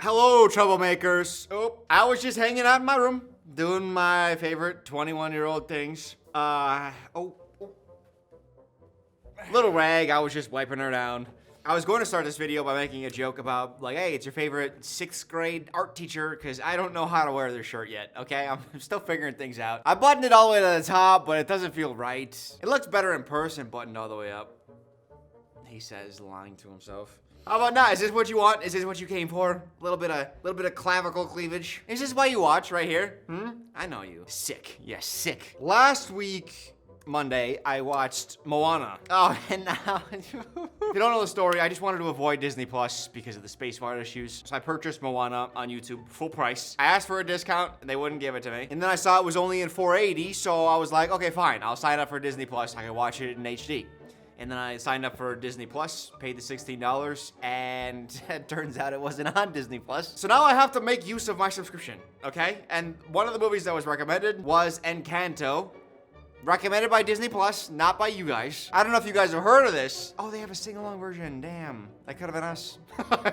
Hello, troublemakers. Oh, I was just hanging out in my room, doing my favorite 21-year-old things. Little rag, I was just wiping her down. I was going to start this video by making a joke about, like, hey, it's your favorite 6th grade art teacher, because I don't know how to wear their shirt yet, okay? I'm still figuring things out. I buttoned it all the way to the top, but it doesn't feel right. It looks better in person buttoned all the way up. He says, lying to himself. How about now? Is this what you want? Is this what you came for? A little bit of clavicle cleavage. Is this why you watch right here? I know you. Sick. Yes, sick. Last week, Monday, I watched Moana. Oh, and now, if you don't know the story, I just wanted to avoid Disney Plus because of the space fart issues. So I purchased Moana on YouTube, full price. I asked for a discount, and they wouldn't give it to me. And then I saw it was only in 480, so I was like, okay, fine. I'll sign up for Disney Plus. I can watch it in HD. And then I signed up for Disney Plus, paid the $16, and it turns out it wasn't on Disney Plus. So now I have to make use of my subscription, okay? And one of the movies that was recommended was Encanto. Recommended by Disney Plus, not by you guys. I don't know if you guys have heard of this. Oh, they have a sing-along version. Damn, that could have been us.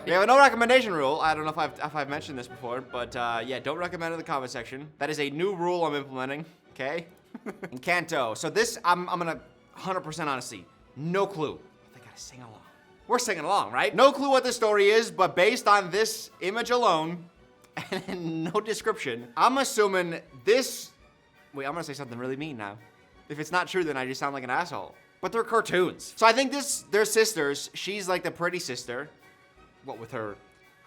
We have a no recommendation rule. I don't know if I've mentioned this before, but yeah, don't recommend in the comment section. That is a new rule I'm implementing. Okay. Encanto. So this, I'm gonna 100% honesty. No clue. They gotta sing along. We're singing along, right? No clue what this story is, but based on this image alone and no description, I'm assuming this. Wait, I'm gonna say something really mean now. If it's not true, then I just sound like an asshole. But they're cartoons. So I think they're sisters. She's like the pretty sister. What with her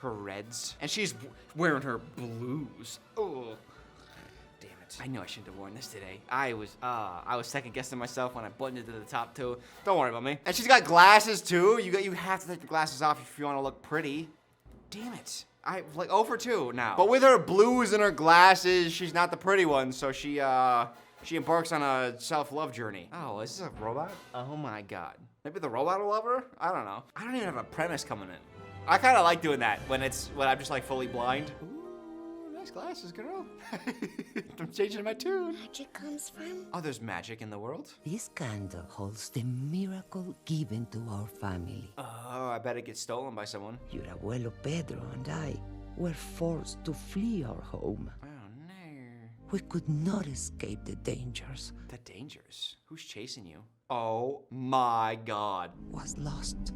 reds? And she's wearing her blues. Oh, damn it. I knew I shouldn't have worn this today. I was second guessing myself when I buttoned it to the top too. Don't worry about me. And she's got glasses too. You have to take the glasses off if you want to look pretty. Damn it. I like 0 for 2 now. But with her blues and her glasses, she's not the pretty one, so she embarks on a self-love journey. Oh, is this a robot? Oh my god. Maybe the robot will love her? I don't know. I don't even have a premise coming in. I kind of like doing that when I'm just like fully blind. Ooh, nice glasses, girl. I'm changing my tune. Magic comes from? Oh, there's magic in the world? This candle holds the miracle given to our family. Oh, I bet it gets stolen by someone. Your abuelo Pedro and I were forced to flee our home. Oh, no. We could not escape the dangers. The dangers? Who's chasing you? Oh my god. Was lost.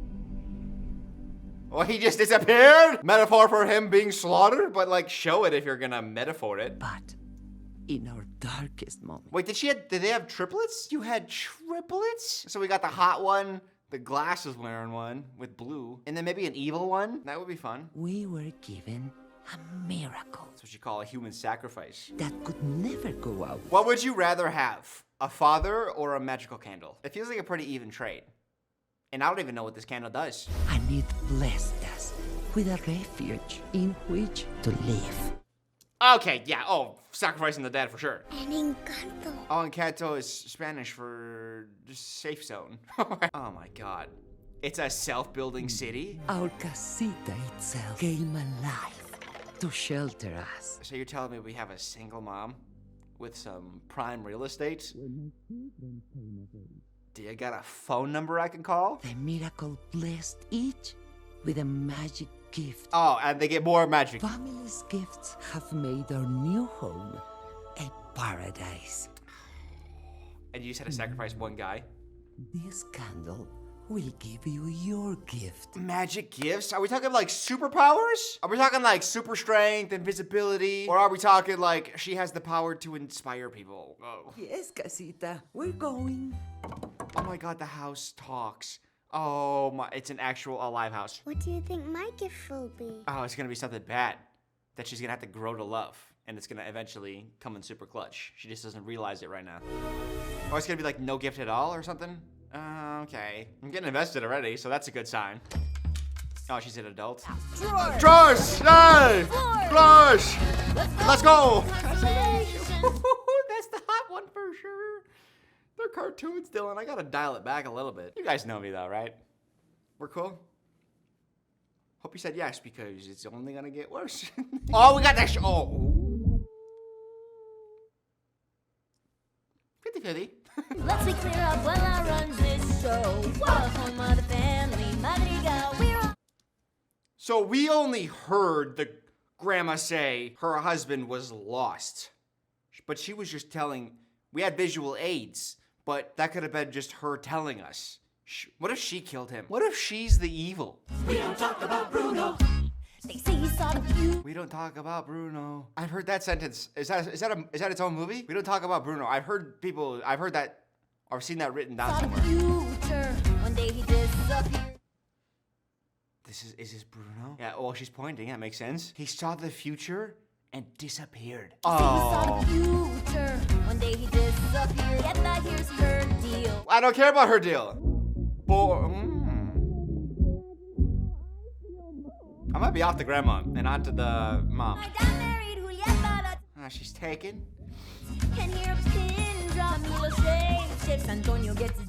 Oh, he just disappeared? Metaphor for him being slaughtered? But like, show it if you're gonna metaphor it. But in our darkest moment. Wait, did they have triplets? You had triplets? So we got the hot one, the glasses wearing one with blue, and then maybe an evil one? That would be fun. We were given a miracle. That's what you call a human sacrifice. That could never go out. What would you rather have? A father or a magical candle? It feels like a pretty even trade. And I don't even know what this candle does. And it blessed us with a refuge in which to live. Okay, yeah, oh, sacrificing the dead for sure. And Encanto. Oh, Encanto is Spanish for just safe zone. Oh my god. It's a self-building city? Our casita itself came alive to shelter us. So you're telling me we have a single mom with some prime real estate? Do you got a phone number I can call? The miracle blessed each with a magic gift. Oh, and they get more magic. Family's gifts have made our new home a paradise. And you just had to sacrifice one guy? This candle will give you your gift. Magic gifts? Are we talking like superpowers? Are we talking like super strength, invisibility? Or are we talking like she has the power to inspire people? Oh. Yes, casita, we're going. Oh my god, the house talks. Oh my, it's an actual alive house. What do you think my gift will be? Oh, it's gonna be something bad that she's gonna have to grow to love. And it's gonna eventually come in super clutch. She just doesn't realize it right now. Or it's gonna be like no gift at all or something? Okay. I'm getting invested already, so that's a good sign. Oh, she's an adult. Drawers! Hey! Drawers! Let's go! That's the hot one for sure. They're cartoons, Dylan. I gotta dial it back a little bit. You guys know me though, right? We're cool? Hope you said yes, because it's only gonna get worse. Oh, we got that oh. 50-50. Let's be clear up while I run this show. Home of the family, Madrigal, we're all So we only heard the grandma say her husband was lost. But she was just telling, we had visual aids, but that could have been just her telling us. What if she killed him? What if she's the evil? We don't talk about Bruno. They say he saw the view. We don't talk about Bruno. I've heard that sentence. Is that its own movie? We don't talk about Bruno. I've heard that, or seen that written down Saw the somewhere. future. One day he disappeared. Is this Bruno? Yeah, well, she's pointing. That makes sense. He saw the future and disappeared. Say he saw the future. One day he disappeared. Yet that here's her deal. I don't care about her deal. I might be off the grandma and onto the mom. I got married, Julieta. She's taken. Can hear a pin drop. Milo shapes. Antonio gets his.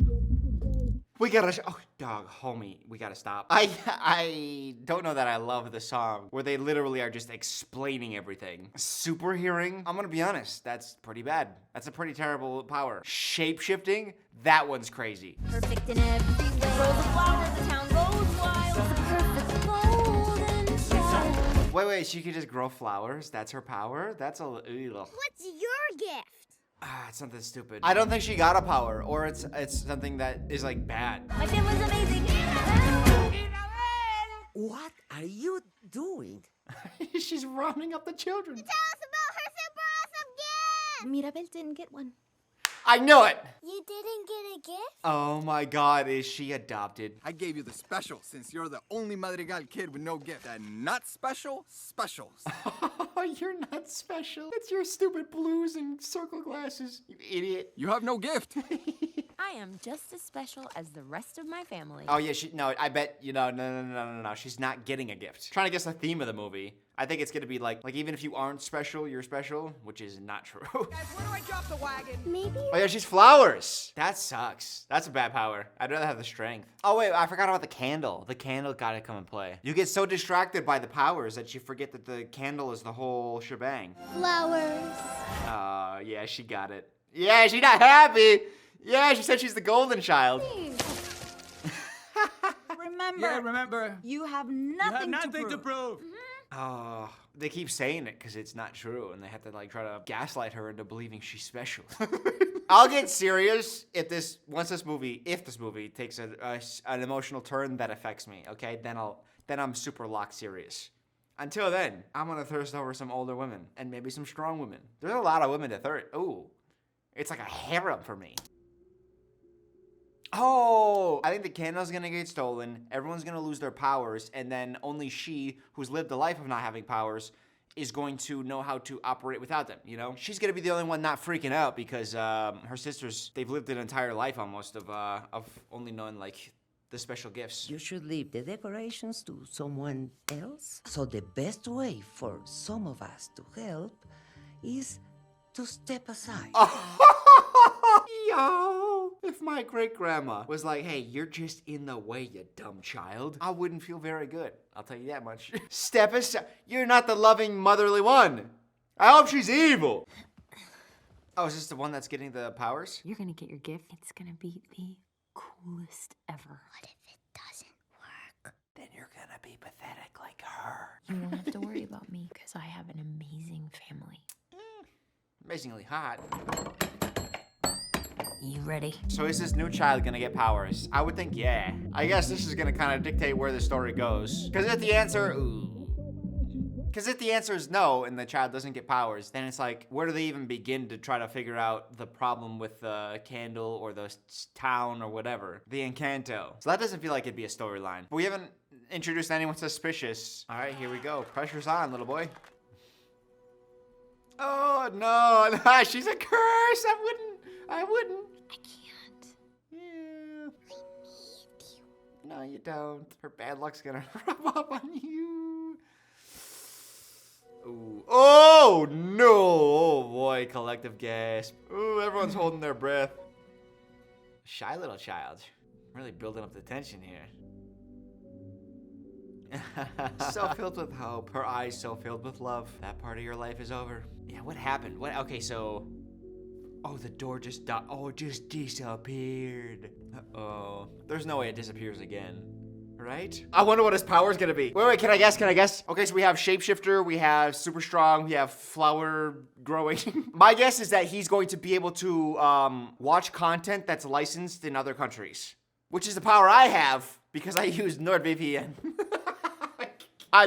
We gotta, oh, dog, homie, we gotta stop. I don't know that I love the song where they literally are just explaining everything. Super hearing, I'm gonna be honest, that's pretty bad. That's a pretty terrible power. Shape shifting, that one's crazy. Perfect in every way. Grows a flower, the town goes wild. It's a perfect golden child. Wait, she could just grow flowers? That's her power? That's a, ugh. What's your gift? It's something stupid. I don't think she got a power, or it's something that is like bad. My family's amazing. What are you doing? She's rounding up the children. Tell us about her super awesome gift! Mirabel didn't get one. I know it! You didn't get a gift? Oh my god, is she adopted? I gave you the special since you're the only Madrigal kid with no gift. And not special, specials. You're not special. It's your stupid blues and circle glasses, you idiot. You have no gift. I am just as special as the rest of my family. Oh yeah, no, I bet, no. She's not getting a gift. Trying to guess the theme of the movie. I think it's gonna be like even if you aren't special, you're special, which is not true. Guys, where do I drop the wagon? Maybe Oh yeah, she's flowers. That sucks. That's a bad power. I'd rather have the strength. Oh wait, I forgot about the candle. The candle gotta come and play. You get so distracted by the powers that you forget that the candle is the whole shebang. flowers. Yeah, she got it. Yeah, she's not happy. Yeah, she said she's the golden child. Remember, you have nothing, to prove. Oh, they keep saying it because it's not true, and they have to like try to gaslight her into believing she's special. I'll get serious if this movie takes an emotional turn that affects me. Okay, then I'm super locked serious. Until then, I'm gonna thirst over some older women and maybe some strong women. There's a lot of women to thirst. Ooh, it's like a harem for me. Oh, I think the candle's gonna get stolen, everyone's gonna lose their powers, and then only she, who's lived a life of not having powers, is going to know how to operate without them, you know? She's gonna be the only one not freaking out because her sisters, they've lived an entire life almost of only knowing like the special gifts. You should leave the decorations to someone else. So the best way for some of us to help is to step aside. Yo, if my great-grandma was like, hey, you're just in the way, you dumb child, I wouldn't feel very good. I'll tell you that much. Step aside. You're not the loving, motherly one. I hope she's evil. Oh, is this the one that's getting the powers? You're gonna get your gift. It's gonna be the coolest ever. What if it doesn't work? Then you're gonna be pathetic like her. You won't have to worry about me because I have an amazing family. Amazingly hot. You ready? So is this new child gonna get powers? I would think yeah. I guess this is gonna kind of dictate where the story goes. Because if the answer is no and the child doesn't get powers, then it's like, where do they even begin to try to figure out the problem with the candle or the town or whatever? The Encanto. So that doesn't feel like it'd be a storyline. But we haven't introduced anyone suspicious. All right, here we go. Pressure's on, little boy. Oh, no, she's a curse. I wouldn't. I can't. Yeah. No, you don't. Her bad luck's gonna rub off on you. Ooh. Oh, no. Oh, boy. Collective gasp. Ooh, everyone's holding their breath. Shy little child. Really building up the tension here. So filled with hope. Her eyes so filled with love. That part of your life is over. Yeah, what happened? Okay, so... Oh, the door just it just disappeared. Uh-oh. There's no way it disappears again. right? I wonder what his power's gonna be. Wait, can I guess? Okay, so we have shapeshifter, we have super strong, we have flower growing. My guess is that he's going to be able to watch content that's licensed in other countries, which is the power I have because I use NordVPN.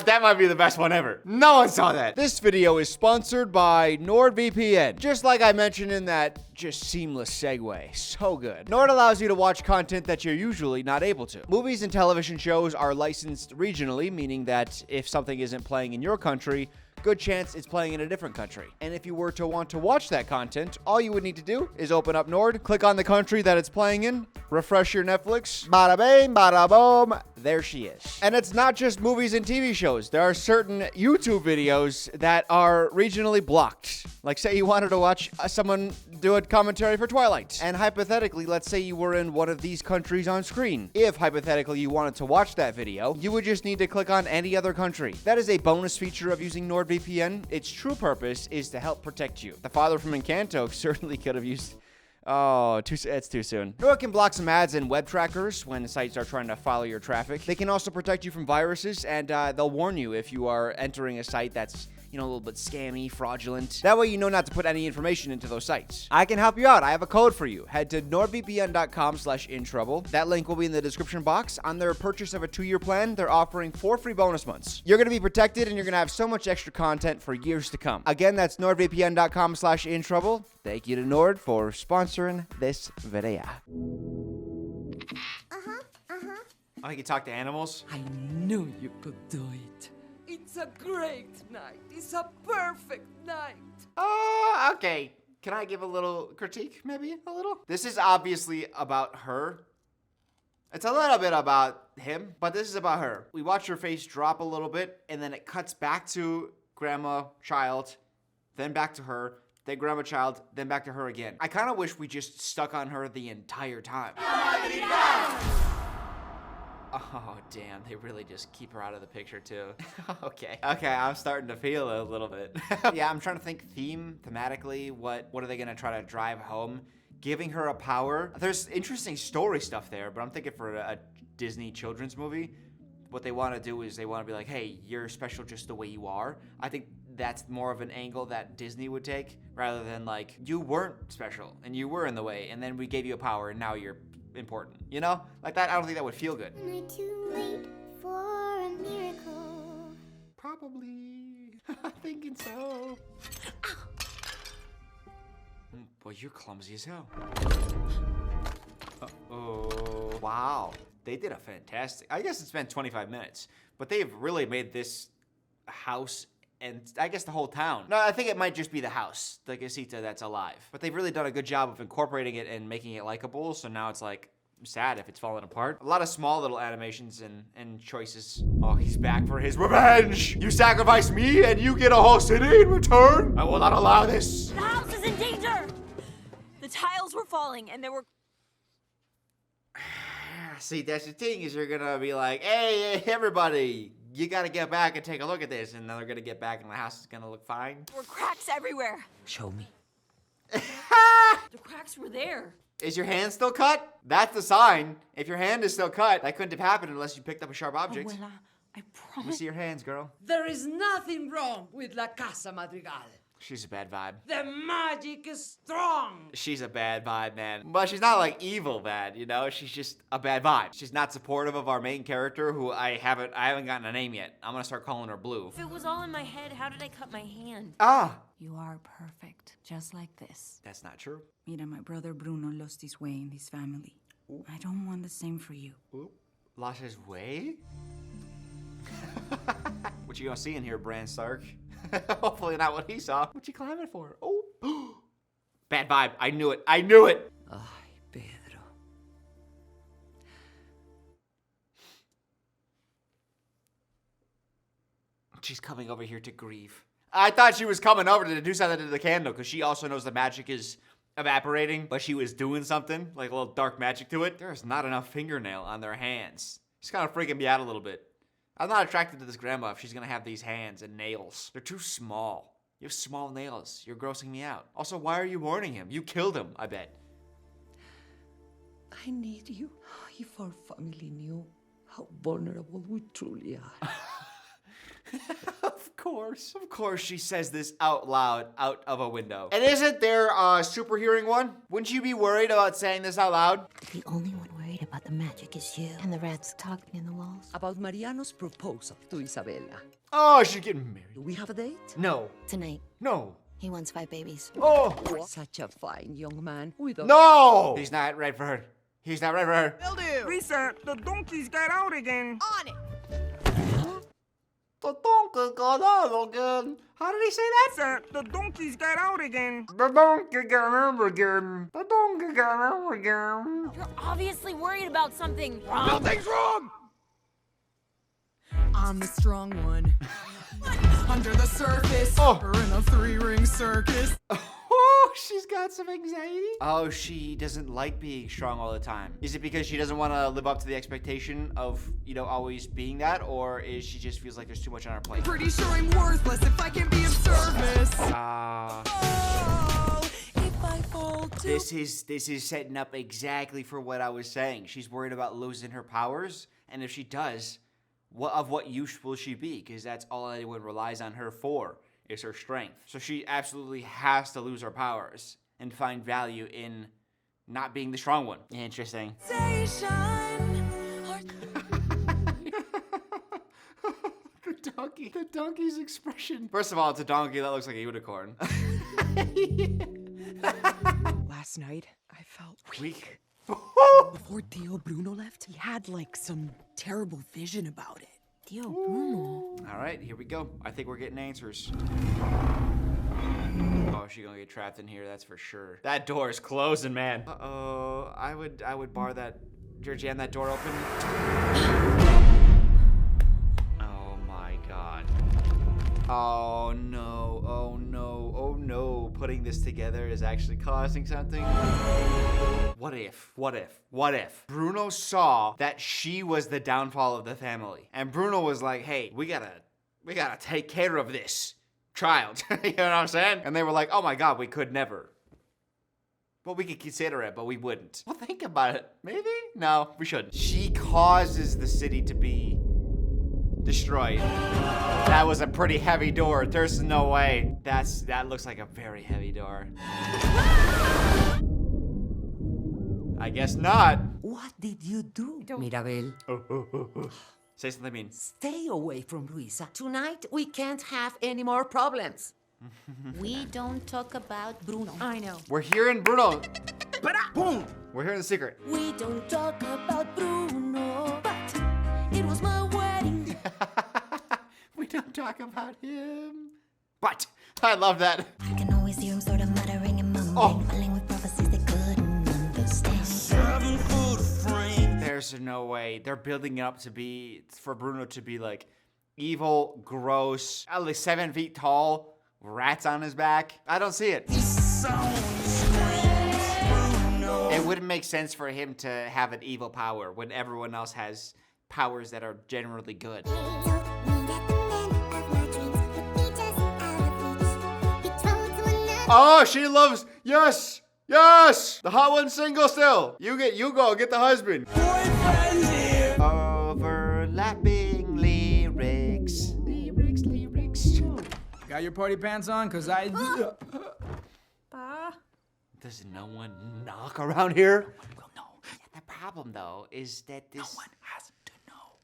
That might be the best one ever. No one saw that. This video is sponsored by NordVPN. Just like I mentioned in that just seamless segue. So good. Nord allows you to watch content that you're usually not able to. Movies and television shows are licensed regionally, meaning that if something isn't playing in your country, good chance it's playing in a different country. And if you were to want to watch that content, all you would need to do is open up Nord, click on the country that it's playing in, refresh your Netflix, bada bing, bada boom, there she is. And it's not just movies and TV shows. There are certain YouTube videos that are regionally blocked. Like say you wanted to watch someone do a commentary for Twilight. And hypothetically, let's say you were in one of these countries on screen. If hypothetically you wanted to watch that video, you would just need to click on any other country. That is a bonus feature of using NordVPN. Its true purpose is to help protect you. The father from Encanto certainly could have used... Oh, it's too soon. Nord can block some ads and web trackers when sites are trying to follow your traffic. They can also protect you from viruses, and they'll warn you if you are entering a site that's, you know, a little bit scammy, fraudulent. That way you know not to put any information into those sites. I can help you out. I have a code for you. Head to nordvpn.com/introuble. That link will be in the description box. On their purchase of a 2-year plan, they're offering 4 free bonus months. You're going to be protected, and you're going to have so much extra content for years to come. Again, that's nordvpn.com/introuble. Thank you to Nord for sponsoring this video. Oh, you can talk to animals? I knew you could do it. It's a great night. It's a perfect night. Oh, okay. Can I give a little critique, maybe? A little? This is obviously about her. It's a little bit about him, but this is about her. We watch her face drop a little bit, and then it cuts back to grandma, child, then back to her, then grandma, child, then back to her again. I kind of wish we just stuck on her the entire time. Oh, damn, they really just keep her out of the picture, too. Okay, I'm starting to feel it a little bit. Yeah, I'm trying to think thematically, what are they gonna try to drive home? Giving her a power. There's interesting story stuff there, but I'm thinking for a Disney children's movie, what they want to do is they want to be like, hey, you're special just the way you are. I think that's more of an angle that Disney would take, rather than like, you weren't special, and you were in the way, and then we gave you a power, and now you're important, you know? Like that, I don't think that would feel good. Am I too late for a miracle? Probably. I'm thinking so. Boy, you're clumsy as hell. Oh, wow. They did a fantastic... I guess it's been 25 minutes, but they've really made this house and I guess the whole town. No, I think it might just be the house, the casita that's alive. But they've really done a good job of incorporating it and making it likable, so now it's like sad if it's falling apart. A lot of small little animations and choices. Oh, he's back for his revenge! You sacrifice me and you get a whole city in return? I will not allow this! The house is in danger! The tiles were falling and there were... See, that's the thing, is you're gonna be like, hey, everybody, you gotta get back and take a look at this, and then they're gonna get back and the house is gonna look fine. There were cracks everywhere. Show me. The cracks were there. Is your hand still cut? That's the sign. If your hand is still cut, that couldn't have happened unless you picked up a sharp object. Abuela, I Let me promise. see your hands, girl. There is nothing wrong with La Casa Madrigal. She's a bad vibe. The magic is strong. She's a bad vibe, man. But she's not like evil bad, you know? She's just a bad vibe. She's not supportive of our main character, who I haven't gotten a name yet. I'm gonna start calling her Blue. If it was all in my head, how did I cut my hand? Ah! You are perfect, just like this. That's not true. Mira, my brother Bruno lost his way in this family. I don't want the same for you. Oop. Lost his way? What you gonna see in here, Bran Stark? Hopefully not what he saw. What you climbing for? Oh. Bad vibe. I knew it. I knew it. Ay, Pedro. She's coming over here to grieve. I thought she was coming over to do something to the candle, because she also knows the magic is evaporating, but she was doing something, like a little dark magic to it. There's not enough fingernail on their hands. It's kind of freaking me out a little bit. I'm not attracted to this grandma if she's gonna have these hands and nails. They're too small. You have small nails. You're grossing me out. Also, why are you warning him? You killed him, I bet. I need you. If our family knew how vulnerable we truly are. Of course she says this out loud, out of a window. And isn't there a super hearing one? Wouldn't you be worried about saying this out loud? The only one worried about the magic is you. And the rats talking in the walls. About Mariano's proposal to Isabella. Oh, she's getting married. Do we have a date? No. Tonight, No. he wants 5 babies. Oh. Such a fine young man with a... No! He's not right for her. He's not right for her. Lisa, the donkeys got out again. On it. The donkey got out again. How did he say that? Lisa, the donkeys got out again. The donkey got out again. The donkey got out again. You're obviously worried about something. Nothing's wrong! I'm the strong one. Under the surface, Oh. we're in a 3-ring circus. Oh, she's got some anxiety. Oh, she doesn't like being strong all the time. Is it because she doesn't want to live up to the expectation of, always being that? Or is she just feels like there's too much on her plate? Pretty sure I'm worthless if I can be of service. Oh, if I fall too. This is setting up exactly for what I was saying. She's worried about losing her powers, and if she does, what use will she be? Because that's all anyone relies on her for, is her strength. So she absolutely has to lose her powers and find value in not being the strong one. Interesting. The donkey's expression. First of all, it's a donkey that looks like a unicorn. Last night, I felt Weak. before Tio Bruno left, he had like some terrible vision about it. Tio Bruno. All right, here we go. I think we're getting answers. Oh, she's gonna get trapped in here, that's for sure. That door is closing, man. Uh-oh, I would bar that, jam that door open. Oh my God. Oh no, oh no, oh no. Putting this together is actually causing something. What if Bruno saw that she was the downfall of the family, and Bruno was like, hey, we gotta take care of this child. You know what I'm saying? And they were like, oh my God, we could never. Well, we could consider it, but we wouldn't. Well, think about it. Maybe? No, we shouldn't. She causes the city to be destroyed. That was a pretty heavy door. There's no way. That looks like a very heavy door. I guess not. What did you do, Mirabel? Say something mean. Stay away from Luisa. Tonight, we can't have any more problems. We don't talk about Bruno. I know. We're hearing Bruno. Boom. We're hearing the secret. We don't talk about Bruno, but it was my wedding. We don't talk about him. But I love that. I can always hear him sort of muttering and mumbling, mumbling with prophecies they couldn't understand. There's no way. They're building it up to be, for Bruno to be like evil, gross, at least 7 feet tall, rats on his back. I don't see it. It wouldn't make sense for him to have an evil power when everyone else has powers that are generally good. Oh, she loves, yes, yes, the hot one single still. You go get the husband. Overlapping lyrics. Got your party pants on? Cause I... Does no one knock around here? No one will know. The problem though is that this... No one has to know.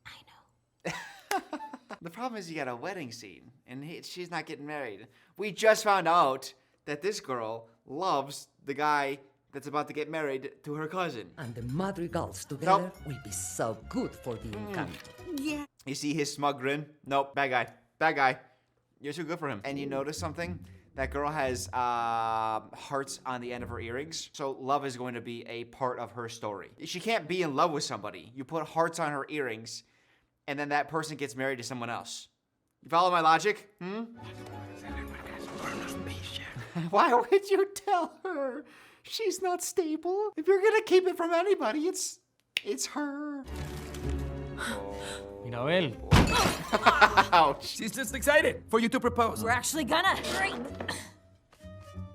I know. The problem is you got a wedding scene, and she's not getting married. We just found out that this girl loves the guy that's about to get married to her cousin. And the madrigals together will be so good for the Encanto. Yeah. You see his smug grin? Nope, bad guy. Bad guy. You're too good for him. And you notice something? That girl has hearts on the end of her earrings. So love is going to be a part of her story. She can't be in love with somebody. You put hearts on her earrings, and then that person gets married to someone else. You follow my logic? Why would you tell her she's not stable? If you're gonna keep it from anybody, it's her. Noel. Ouch. She's just excited for you to propose. We're actually gonna.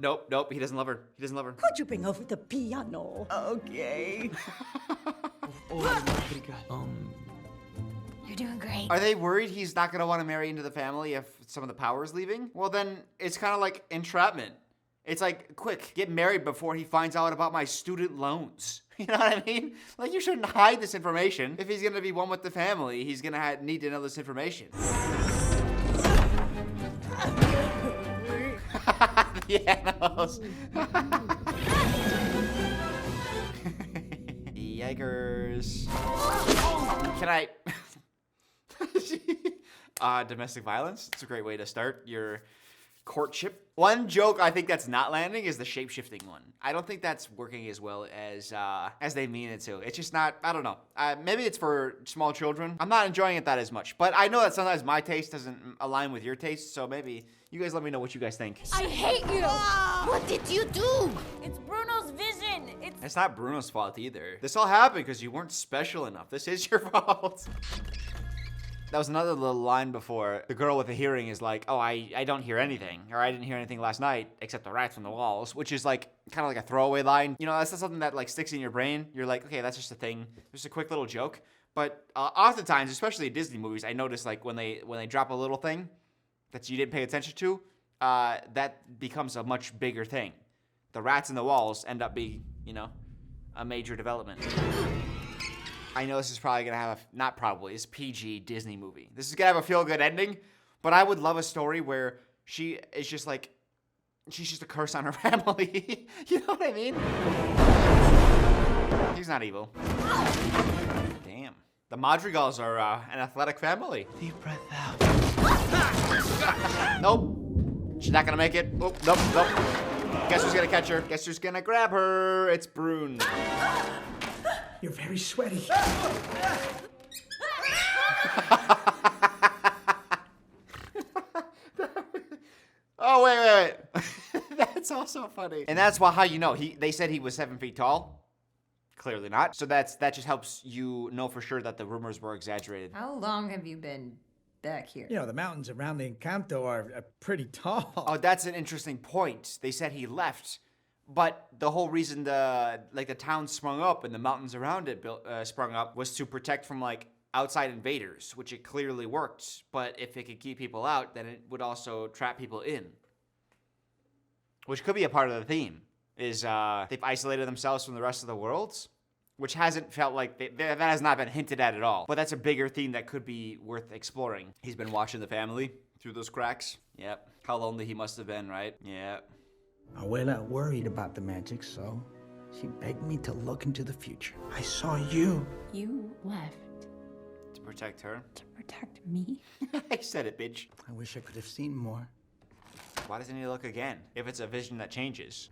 Nope. He doesn't love her. He doesn't love her. Could you bring over the piano? Okay. You're doing great. Are they worried he's not gonna want to marry into the family if some of the power is leaving? Well, then it's kind of like entrapment. It's like, quick, get married before he finds out about my student loans. You know what I mean? Like, you shouldn't hide this information. If he's gonna be one with the family, he's gonna need to know this information. The animals. Yikers. Can I... domestic violence. It's a great way to start your courtship. One joke I think that's not landing is the shape-shifting one. I don't think that's working as well as they mean it to. It's just not, I don't know. Maybe it's for small children. I'm not enjoying it that as much. But I know that sometimes my taste doesn't align with your taste, so maybe you guys let me know what you guys think. I hate you! What did you do? It's Bruno's vision! It's not Bruno's fault either. This all happened because you weren't special enough. This is your fault. That was another little line before. The girl with the hearing is like, oh, I don't hear anything. Or I didn't hear anything last night except the rats on the walls, which is like kind of like a throwaway line. You know, that's not something that like sticks in your brain. You're like, okay, that's just a thing. Just a quick little joke. But oftentimes, especially in Disney movies, I notice like when they drop a little thing that you didn't pay attention to, that becomes a much bigger thing. The rats in the walls end up being, you know, a major development. I know this is probably gonna have not probably, it's a PG Disney movie. This is gonna have a feel-good ending, but I would love a story where she is just like, she's just a curse on her family. You know what I mean? He's not evil. Damn. The Madrigals are an athletic family. Deep breath out. Nope. She's not gonna make it. Oh, nope. Guess who's gonna catch her? Guess who's gonna grab her? It's Brune. You're very sweaty. Oh, wait. That's also funny. And that's how you know. They said he was 7 feet tall. Clearly not. So that just helps you know for sure that the rumors were exaggerated. How long have you been back here? You know, the mountains around the Encanto are pretty tall. Oh, that's an interesting point. They said he left. But the whole reason the town sprung up and the mountains around it sprung up was to protect from like outside invaders, which it clearly worked. But if it could keep people out, then it would also trap people in, which could be a part of the theme. Is they've isolated themselves from the rest of the world, which hasn't felt like that has not been hinted at all. But that's a bigger theme that could be worth exploring. He's been watching the family through those cracks. Yep. How lonely he must have been, right? Yep. Abuela worried about the magic, so she begged me to look into the future. I saw you. You left To protect her. to protect me? I said it, bitch. I wish I could have seen more. Why doesn't he look again? If it's a vision that changes.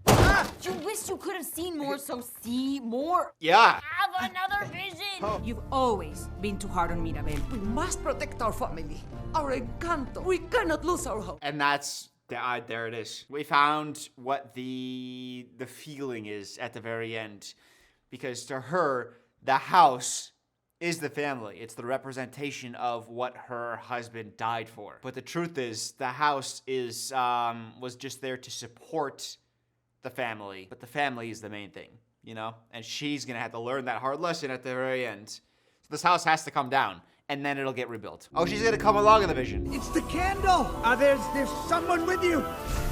You wish you could have seen more, so see more. Yeah. Have another vision. You've always been too hard on Mirabel. We must protect our family, our Encanto. We cannot lose our hope. And that's there it is. We found what the feeling is at the very end, because to her, the house is the family. It's the representation of what her husband died for. But the truth is, the house was just there to support the family. But the family is the main thing, you know? And she's gonna have to learn that hard lesson at the very end. So this house has to come down, and then it'll get rebuilt. Oh, she's gonna come along in the vision. It's the candle. There's someone with you.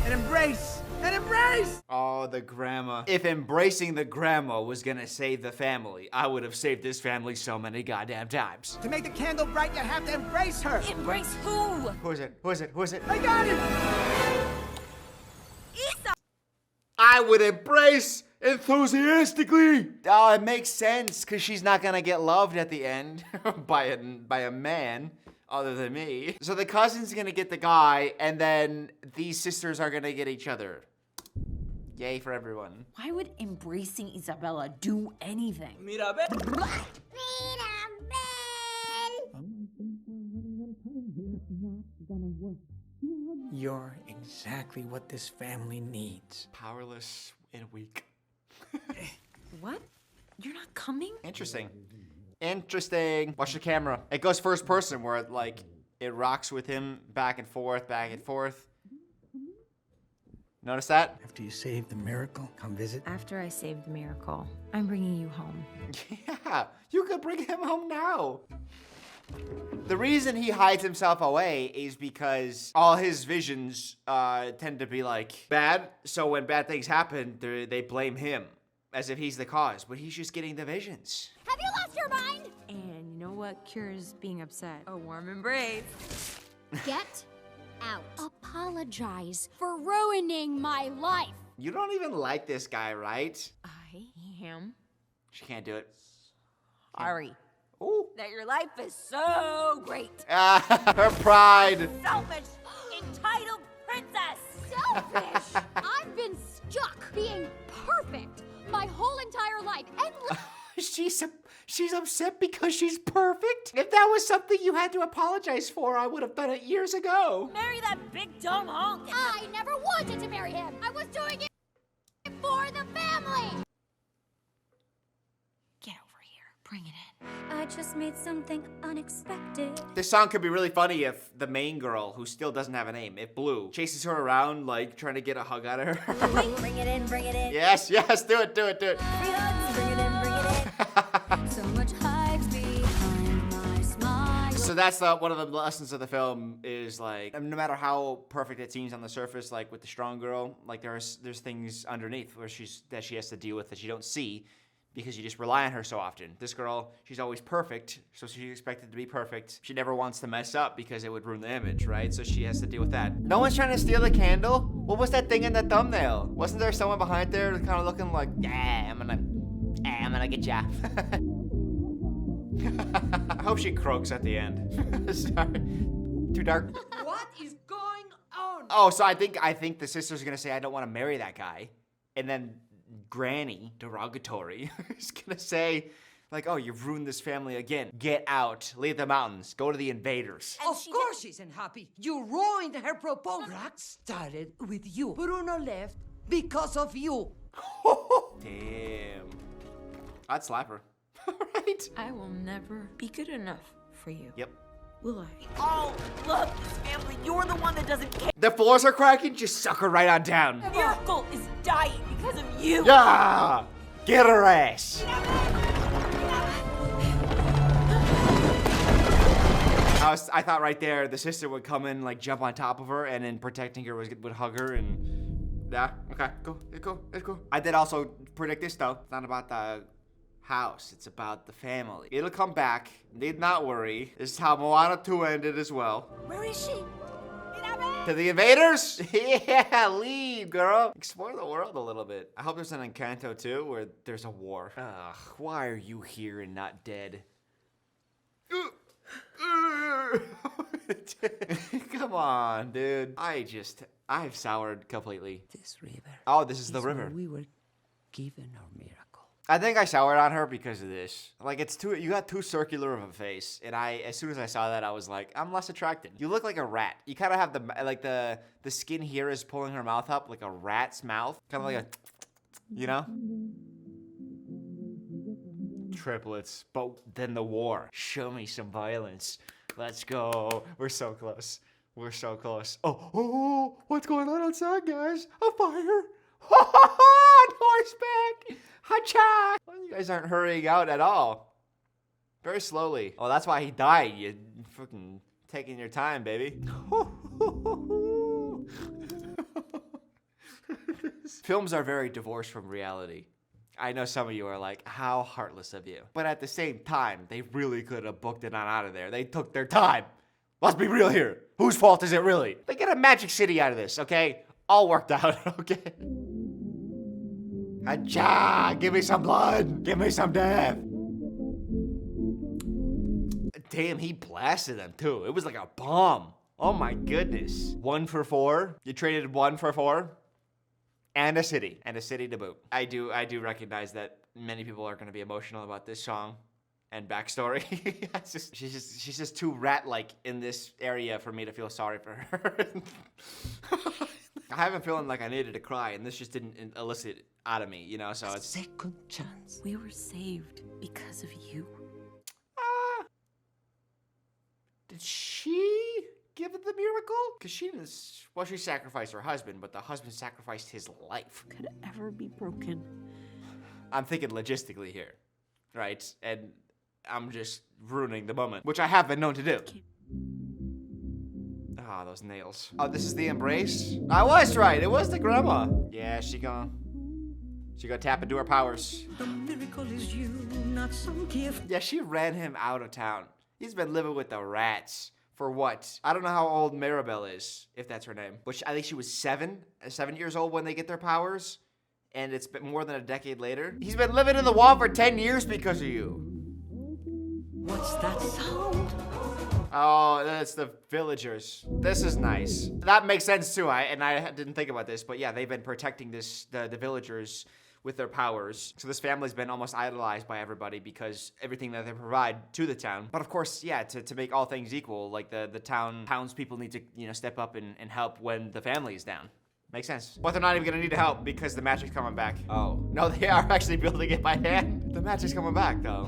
An embrace. An embrace. Oh, the grandma. If embracing the grandma was gonna save the family, I would have saved this family so many goddamn times. To make the candle bright, you have to embrace her. Embrace who? Who is it? Who is it? Who is it? I got it. I would embrace enthusiastically. Oh, it makes sense, because she's not gonna get loved at the end by a man other than me. So the cousin's gonna get the guy, and then these sisters are gonna get each other. Yay for everyone. Why would embracing Isabella do anything? Mirabel. You're exactly what this family needs. Powerless and weak. What? You're not coming? Interesting. Watch the camera. It goes first person where it rocks with him back and forth, back and forth. Notice that? After you save the miracle, come visit. After I save the miracle, I'm bringing you home. Yeah, you could bring him home now. The reason he hides himself away is because all his visions tend to be like bad. So when bad things happen, they blame him as if he's the cause, but he's just getting the visions. Have you lost your mind? And you know what cures being upset? A warm embrace. Get out. Apologize for ruining my life. You don't even like this guy, right? I am She can't do it. sorry Ooh. that your life is so great. Her pride. Selfish, entitled princess. Selfish. I've been stuck being perfect my whole entire life. And She's upset because she's perfect? If that was something you had to apologize for, I would have done it years ago. Marry that big dumb honk. I never wanted to marry him. I was doing it for the family. Get over here. Bring it in. I just made something unexpected. This song could be really funny if the main girl, who still doesn't have a name, if Blue, chases her around, like, trying to get a hug out of her. Bring it in, bring it in. Yes, do it. Bring it in, bring it in. So much hype behind my smile. So that's one of the lessons of the film is like, no matter how perfect it seems on the surface, like with the strong girl, like there's things underneath where she has to deal with that you don't see because you just rely on her so often. This girl, she's always perfect, so she's expected to be perfect. She never wants to mess up because it would ruin the image, right? So she has to deal with that. No one's trying to steal the candle? What was that thing in the thumbnail? Wasn't there someone behind there kind of looking like, yeah, I'm gonna get ya. I hope she croaks at the end. Sorry. Too dark. What is going on? Oh, so I think the sister's gonna say, I don't want to marry that guy. And then Granny, derogatory, is gonna say, like, oh, you've ruined this family again. Get out. Leave the mountains. Go to the invaders. Of course she's unhappy. You ruined her proposal. That started with you. Bruno left because of you. Damn. I'd slap her. Right? I will never be good enough for you. Yep. Will I? Oh, look, this family, you're the one that doesn't care. The floors are cracking. Just suck her right on down. Miracle is dying because of you. Yeah! Get her ass. I thought right there the sister would come in, like jump on top of her, and then protecting her would hug her, and yeah, okay, cool, it's cool, it's cool. I did also predict this though. It's not about the house, it's about the family. It'll come back. Need not worry. This is how Moana 2 ended as well. Where is she? To the invaders? Yeah, leave, girl. Explore the world a little bit. I hope there's an Encanto too, where there's a war. Ugh, why are you here and not dead? Come on, dude. I've soured completely. This river. Oh, this is the is river. where we were given our miracle. I think I soured on her because of this. Like, you got too circular of a face, and as soon as I saw that, I was like, I'm less attracted. You look like a rat. You kind of have the skin here is pulling her mouth up like a rat's mouth. Kind of like a, you know? Triplets, but then the war. Show me some violence. Let's go. We're so close. We're so close. Oh, what's going on outside, guys? A fire. On horseback. Hacha. Well, you guys aren't hurrying out at all. Very slowly. Oh, that's why he died. You fucking taking your time, baby. Films are very divorced from reality. I know some of you are like, how heartless of you. But at the same time, they really could have booked it on out of there. They took their time. Let's be real here. Whose fault is it really? They get a Magic City out of this, okay? All worked out, okay? Achoo! Give me some blood! Give me some death! Damn, he blasted them too. It was like a bomb. Oh my goodness. 1 for 4. You traded 1 for 4? And a city to boot. I do recognize that many people are going to be emotional about this song and backstory. She's just too rat-like in this area for me to feel sorry for her. I have been feeling like I needed to cry, and this just didn't elicit it out of me, you know. So it's second chance. We were saved because of you. Did she give it the miracle? Because she didn't, well, she sacrificed her husband, but the husband sacrificed his life. Could ever be broken. I'm thinking logistically here, right? And I'm just ruining the moment, which I have been known to do. Ah, those nails. Oh, this is the embrace? I was right, it was the grandma. Yeah, she gonna tap into her powers. The miracle is you, not some gift. Yeah, she ran him out of town. He's been living with the rats. For what? I don't know how old Maribel is, if that's her name. Which I think she was 7 years old when they get their powers. And it's been more than a decade later. He's been living in the wall for 10 years because of you. What's that sound? Oh, that's the villagers. This is nice. That makes sense too. I didn't think about this, but yeah, they've been protecting the villagers with their powers. So this family's been almost idolized by everybody because everything that they provide to the town. But of course, yeah, to make all things equal, like the townspeople need to, you know, step up and help when the family is down. Makes sense. But they're not even gonna need help because the magic's coming back. Oh, no, they are actually building it by hand. The magic's coming back though.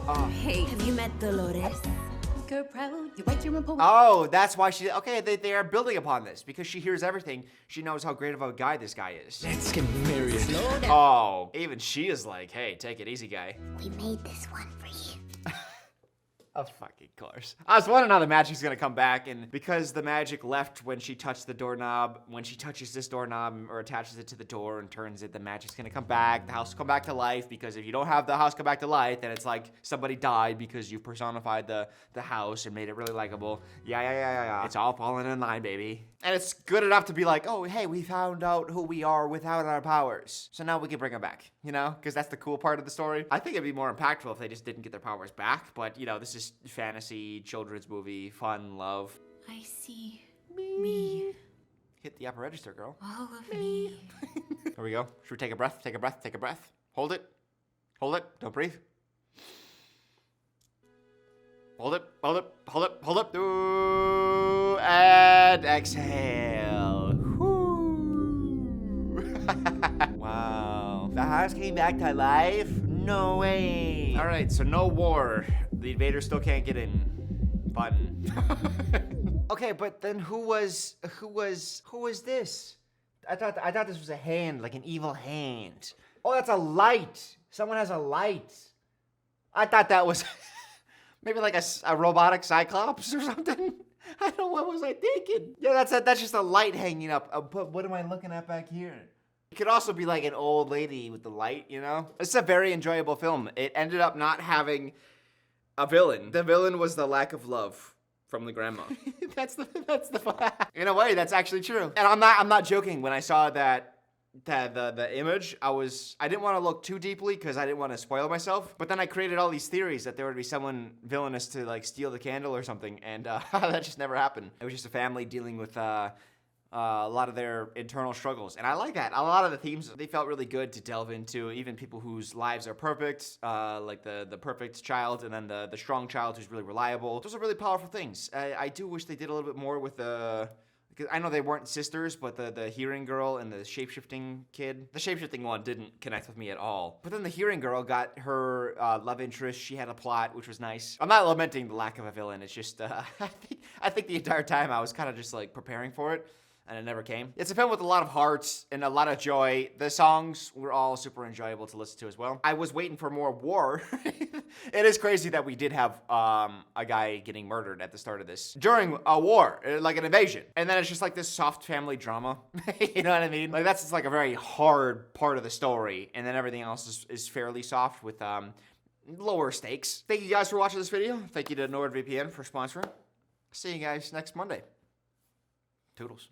Oh. Hey, have you met Dolores? Go proud, you write your own poem. Oh, that's why okay, they are building upon this because she hears everything. She knows how great of a guy this guy is. Let's get married. Slow down. Oh, even she is like, hey, take it easy, guy. We made this one for you. Of fucking course. I was wondering how the magic's gonna come back, and because the magic left when she touched the doorknob, when she touches this doorknob or attaches it to the door and turns it, the magic's gonna come back, the house will come back to life, because if you don't have the house come back to life, then it's like somebody died because you personified the house and made it really likable. Yeah. It's all falling in line, baby. And it's good enough to be like, oh, hey, we found out who we are without our powers. So now we can bring them back, you know? Because that's the cool part of the story. I think it'd be more impactful if they just didn't get their powers back. But, you know, this is fantasy, children's movie, fun, love. I see me. Hit the upper register, girl. All of me. Here we go. Should we take a breath? Take a breath. Take a breath. Hold it. Hold it. Don't breathe. Hold it. Hold it. Hold it. Hold it. Ooh, and exhale. Wow. The house came back to life? No way. All right, so no war. The invaders still can't get in. Fun. Okay, but then who was this? I thought this was a hand, like an evil hand. Oh, that's a light. Someone has a light. I thought that was maybe like a robotic cyclops or something. I don't know, what was I thinking? Yeah, that's just a light hanging up. But what am I looking at back here? It could also be like an old lady with the light, you know? It's a very enjoyable film. It ended up not having a villain. The villain was the lack of love from the grandma. that's the in a way, that's actually true. And I'm not joking. When I saw the image, I didn't want to look too deeply because I didn't want to spoil myself. But then I created all these theories that there would be someone villainous to like steal the candle or something, and that just never happened. It was just a family dealing with a lot of their internal struggles, and I like that. A lot of the themes, they felt really good to delve into, even people whose lives are perfect, like the perfect child, and then the strong child who's really reliable. Those are really powerful things. I do wish they did a little bit more with because I know they weren't sisters, but the hearing girl and the shape-shifting kid. The shape-shifting one didn't connect with me at all. But then the hearing girl got her love interest. She had a plot, which was nice. I'm not lamenting the lack of a villain. It's just, I think the entire time I was kind of just like preparing for it, and it never came. It's a film with a lot of heart and a lot of joy. The songs were all super enjoyable to listen to as well. I was waiting for more war. It is crazy that we did have a guy getting murdered at the start of this. During a war, like an invasion. And then it's just like this soft family drama. You know what I mean? Like that's just like a very hard part of the story. And then everything else is fairly soft with lower stakes. Thank you guys for watching this video. Thank you to NordVPN for sponsoring. See you guys next Monday. Toodles.